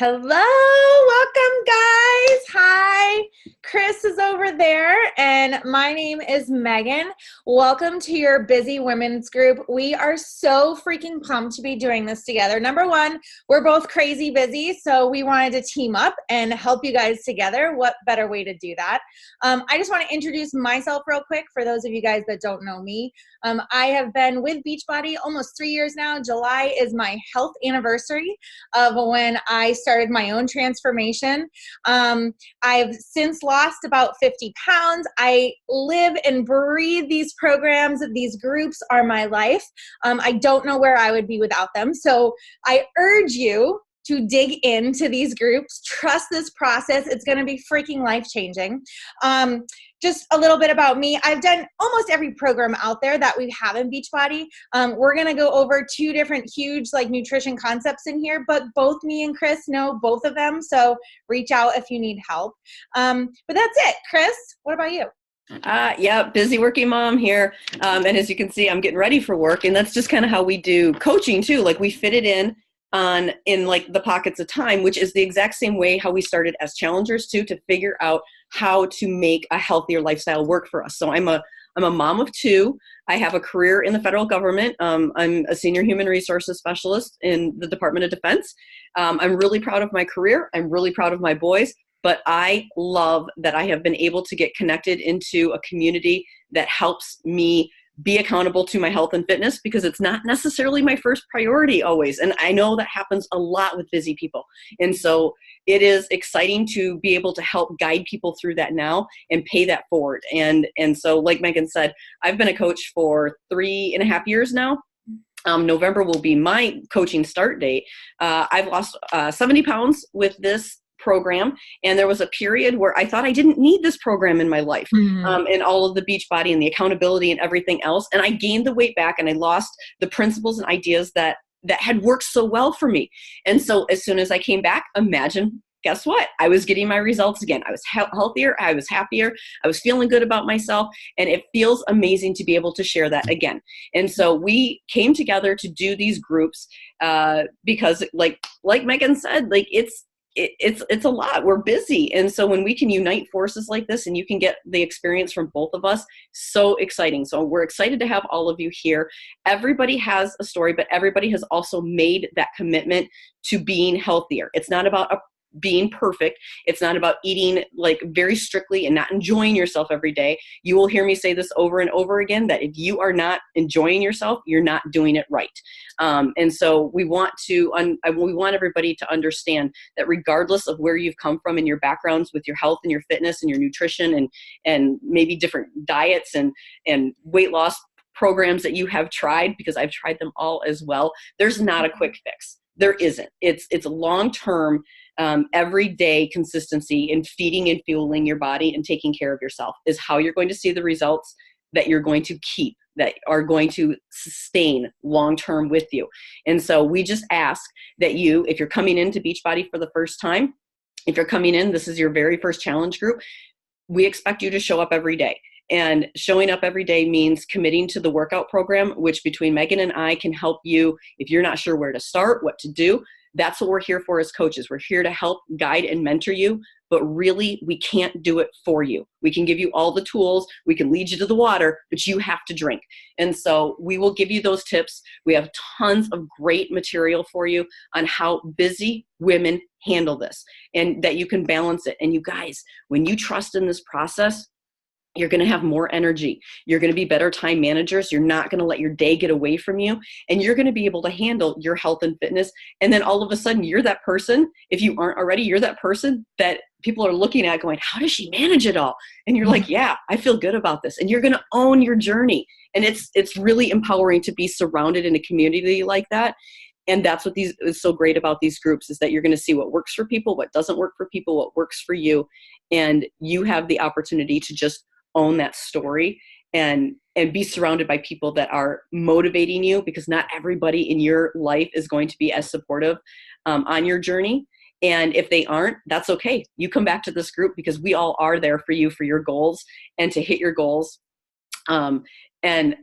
Hello, welcome guys. Hi, Chris is over there and my name is Megan. Welcome to your Busy Women's Group. We are so freaking pumped to be doing this together. Number one, we're both crazy busy, so we wanted to team up and help you guys together. What better way to do that? I just want to introduce myself real quick for those of you guys that don't know me. I have been with Beachbody almost 3 years now. July is my health anniversary of when I started my own transformation. I've since lost about 50 pounds. I live and breathe these programs. These groups are my life. I don't know where I would be without them. So I urge you to dig into these groups. Trust this process. It's going to be freaking life-changing. Just a little bit about me. I've done almost every program out there that we have in Beachbody. We're going to go over two different huge nutrition concepts in here, but both me and Chris know both of them. So reach out if you need help. But that's it. Chris, what about you? Yeah, busy working mom here. And as you can see, I'm getting ready for work. And that's just kind of how we do coaching too. Like we fit it in the pockets of time, which is the exact same way how we started as challengers too, to figure out how to make a healthier lifestyle work for us. So I'm a mom of two. I have a career in the federal government. I'm a senior human resources specialist in the Department of Defense. I'm really proud of my career. I'm really proud of my boys, but I love that I have been able to get connected into a community that helps me be accountable to my health and fitness, because it's not necessarily my first priority always. And I know that happens a lot with busy people. And so it is exciting to be able to help guide people through that now and pay that forward. And so like Megan said, I've been a coach for 3.5 years now. November will be my coaching start date. I've lost 70 pounds with this program. And there was a period where I thought I didn't need this program in my life, and all of the Beachbody and the accountability and everything else. And I gained the weight back and I lost the principles and ideas that had worked so well for me. And so as soon as I came back, guess what? I was getting my results again. I was healthier. I was happier. I was feeling good about myself. And it feels amazing to be able to share that again. And so we came together to do these groups because like Megan said, it's a lot. We're busy. And so when we can unite forces like this and you can get the experience from both of us, so exciting. So we're excited to have all of you here. Everybody has a story, but everybody has also made that commitment to being healthier. It's not about being perfect. It's not about eating very strictly and not enjoying yourself every day. You will hear me say this over and over again, that if you are not enjoying yourself, you're not doing it right. And so we want everybody to understand that regardless of where you've come from in your backgrounds with your health and your fitness and your nutrition and maybe different diets and weight loss programs that you have tried, because I've tried them all as well, there's not a quick fix. There isn't. It's a long-term, everyday consistency in feeding and fueling your body and taking care of yourself is how you're going to see the results that you're going to keep, that are going to sustain long-term with you. And so we just ask that you, if you're coming into Beachbody for the first time, if you're coming in, this is your very first challenge group, we expect you to show up every day. And showing up every day means committing to the workout program, which between Megan and I can help you if you're not sure where to start, what to do. That's what we're here for as coaches. We're here to help guide and mentor you, but really we can't do it for you. We can give you all the tools. We can lead you to the water, but you have to drink. And so we will give you those tips. We have tons of great material for you on how busy women handle this and that you can balance it. And you guys, when you trust in this process, you're going to have more energy. You're going to be better time managers. You're not going to let your day get away from you. And you're going to be able to handle your health and fitness. And then all of a sudden, you're that person, if you aren't already, you're that person that people are looking at going, how does she manage it all? And you're like, yeah, I feel good about this. And you're going to own your journey. And it's really empowering to be surrounded in a community like that. And that's what is so great about these groups, is that you're going to see what works for people, what doesn't work for people, what works for you. And you have the opportunity to just own that story and be surrounded by people that are motivating you, because not everybody in your life is going to be as supportive on your journey. And if they aren't, that's okay. You come back to this group because we all are there for you, for your goals and to hit your goals. And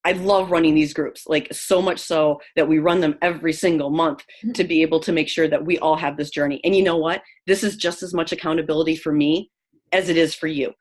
I love running these groups, like so much so that we run them every single month to be able to make sure that we all have this journey. And you know what? This is just as much accountability for me as it is for you.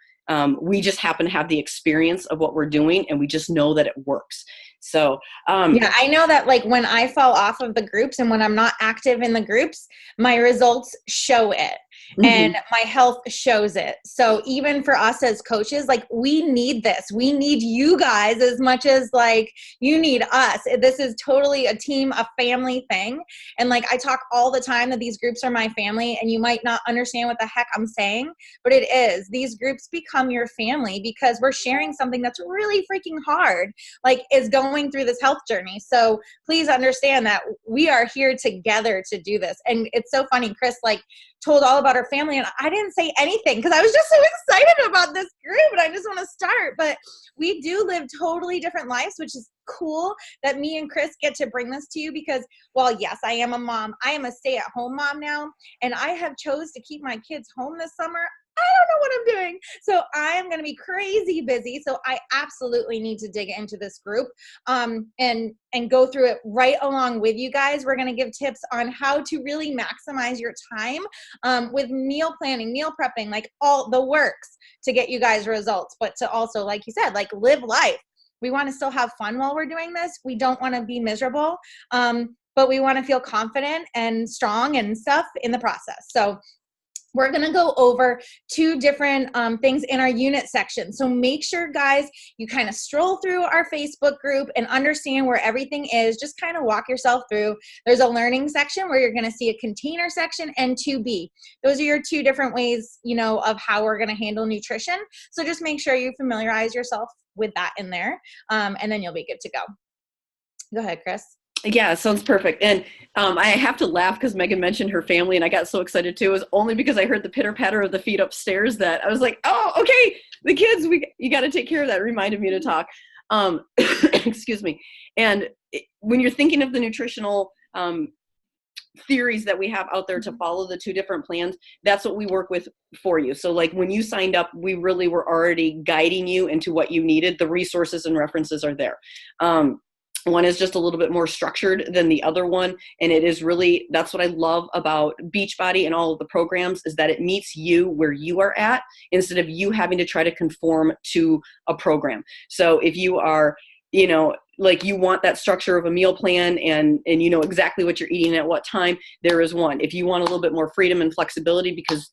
We just happen to have the experience of what we're doing, and we just know that it works. So, yeah, I know that like when I fall off of the groups and when I'm not active in the groups, my results show it. And my health shows it. So even for us as coaches, like we need this. We need you guys as much as like you need us. This is totally a team, a family thing. And like I talk all the time that these groups are my family, and you might not understand what the heck I'm saying, but it is. These groups become your family because we're sharing something that's really freaking hard, like is going through this health journey. So please understand that we are here together to do this. And it's so funny, Chris, like told all about her family, and I didn't say anything because I was just so excited about this group and I just want to start. But we do live totally different lives, which is cool that me and Chris get to bring this to you because, well, yes, I am a mom. I am a stay-at-home mom now, and I have chose to keep my kids home this summer. I don't know what I'm doing. So I am going to be crazy busy. So I absolutely need to dig into this group and go through it right along with you guys. We're going to give tips on how to really maximize your time with meal planning, meal prepping, like all the works to get you guys results, but to also, like you said, like live life. We want to still have fun while we're doing this. We don't want to be miserable, but we want to feel confident and strong and stuff in the process. So we're going to go over 2 different things in our unit section. So make sure, guys, you kind of stroll through our Facebook group and understand where everything is. Just kind of walk yourself through. There's a learning section where you're going to see a container section and 2B. Those are your 2 different ways, you know, of how we're going to handle nutrition. So just make sure you familiarize yourself with that in there, and then you'll be good to go. Go ahead, Chris. Yeah, sounds perfect. And I have to laugh because Megan mentioned her family, and I got so excited too. It was only because I heard the pitter patter of the feet upstairs that I was like, oh, okay, the kids, you got to take care of that. It reminded me to talk. Excuse me. And when you're thinking of the nutritional theories that we have out there to follow the 2 different plans, that's what we work with for you. So like when you signed up, we really were already guiding you into what you needed. The resources and references are there. One is just a little bit more structured than the other one. And it is really, that's what I love about Beachbody and all of the programs, is that it meets you where you are at instead of you having to try to conform to a program. So if you are, you know, like you want that structure of a meal plan and you know exactly what you're eating at what time, there is one. If you want a little bit more freedom and flexibility because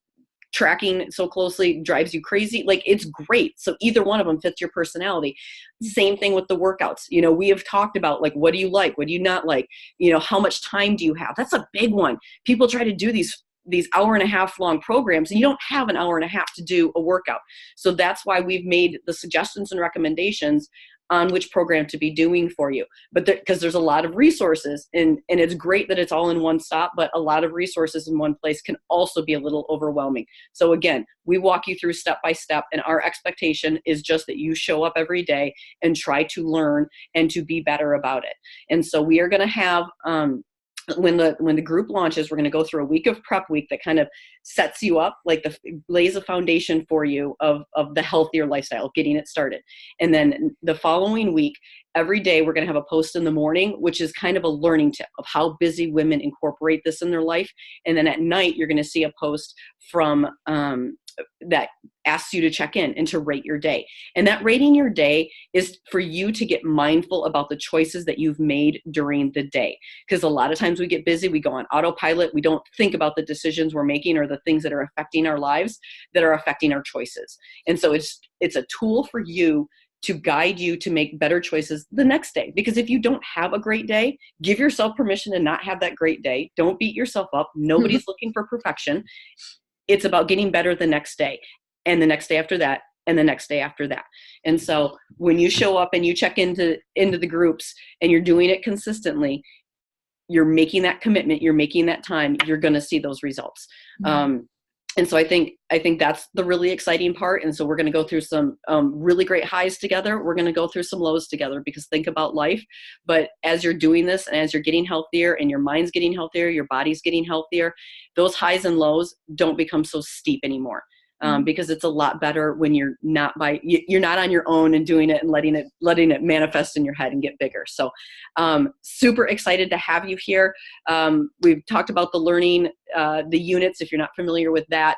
tracking so closely drives you crazy, like it's great. So either one of them fits your personality. Same thing with the workouts. You know, we have talked about like, what do you like? What do you not like? You know, how much time do you have? That's a big one. People try to do these hour and a half long programs, and you don't have an hour and a half to do a workout. So that's why we've made the suggestions and recommendations on which program to be doing for you. But because there's a lot of resources, and it's great that it's all in one stop, but a lot of resources in one place can also be a little overwhelming. So again, we walk you through step by step, and our expectation is just that you show up every day and try to learn and to be better about it. And so we are going to have, when the group launches, we're going to go through a week of prep week that kind of sets you up, like lays a foundation for you of the healthier lifestyle, getting it started. And then the following week, every day we're going to have a post in the morning, which is kind of a learning tip of how busy women incorporate this in their life. And then at night, you're going to see a post from that asks you to check in and to rate your day. And that rating your day is for you to get mindful about the choices that you've made during the day. Because a lot of times we get busy, we go on autopilot, we don't think about the decisions we're making or the things that are affecting our lives, that are affecting our choices. And so it's a tool for you to guide you to make better choices the next day. Because if you don't have a great day, give yourself permission to not have that great day. Don't beat yourself up. Nobody's looking for perfection. It's about getting better the next day, and the next day after that, and the next day after that. And so when you show up and you check into the groups and you're doing it consistently, you're making that commitment, you're making that time, you're going to see those results. And so I think that's the really exciting part. And so we're going to go through some really great highs together. We're going to go through some lows together, because think about life. But as you're doing this and as you're getting healthier and your mind's getting healthier, your body's getting healthier, those highs and lows don't become so steep anymore. because it's a lot better when you're not on your own and doing it and letting it manifest in your head and get bigger. So super excited to have you here. We've talked about the learning, the units. If you're not familiar with that,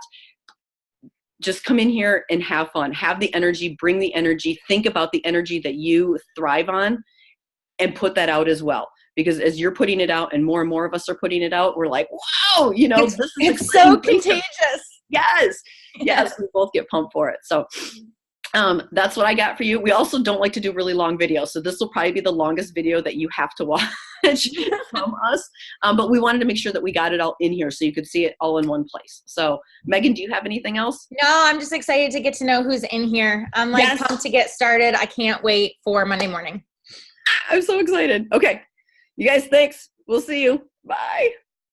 just come in here and have fun, have the energy, bring the energy, think about the energy that you thrive on and put that out as well. Because as you're putting it out and more of us are putting it out, we're like, wow, it's so contagious. Yes. Yes. We both get pumped for it. So that's what I got for you. We also don't like to do really long videos. So this will probably be the longest video that you have to watch from us. But we wanted to make sure that we got it all in here so you could see it all in one place. So Megan, do you have anything else? No, I'm just excited to get to know who's in here. I'm pumped to get started. I can't wait for Monday morning. I'm so excited. Okay. You guys, thanks. We'll see you. Bye.